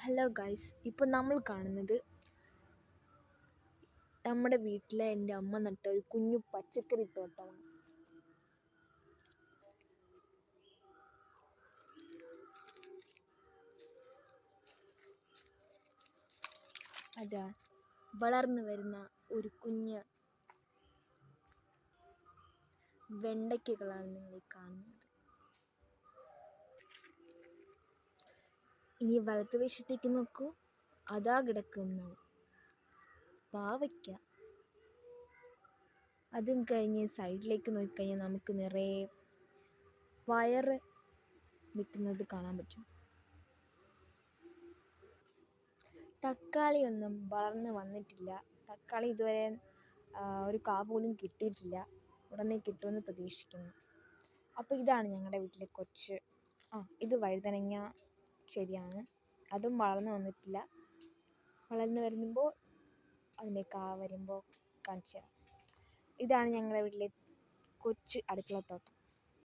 Hello guys, ഇപ്പോൾ നമ്മൾ കാണുന്നത് നമ്മുടെ വീട്ടിലെ എൻ്റെ അമ്മ നട്ട ഒരു കുഞ്ഞു പച്ചക്കറി തോട്ടമാണ്. അതാ വളർന്നു വരുന്ന ഒരു കുഞ്ഞ് വെണ്ടയ്ക്കകളാണ് നിങ്ങൾ ഈ കാണുന്നത്. ഇനി വലതുവശത്തേക്ക് നോക്കൂ, അതാ കിടക്കുന്നു പാവയ്ക്ക. അതും കഴിഞ്ഞ് സൈഡിലേക്ക് നോക്കിക്കഴിഞ്ഞാൽ നമുക്ക് നിറയെ പയറ് നിൽക്കുന്നത് കാണാൻ പറ്റും. തക്കാളി ഒന്നും വളർന്ന് വന്നിട്ടില്ല. തക്കാളി ഇതുവരെ ഒരു കാ പോലും കിട്ടിയിട്ടില്ല. ഉടനെ കിട്ടുമെന്ന് പ്രതീക്ഷിക്കുന്നു. അപ്പോൾ ഇതാണ് ഞങ്ങളുടെ വീട്ടിലെ കൊച്ച്. ഇത് വഴുതനങ്ങ ചെടിയാണ്. അതും വളർന്നു വന്നിട്ടില്ല. വളർന്നു വരുമ്പോൾ അതിൻ്റെ കാ വരുമ്പോൾ കാണിച്ചു തരാം. ഇതാണ് ഞങ്ങളുടെ വീട്ടിലെ കൊച്ചു അടുക്കളത്തോട്ടം.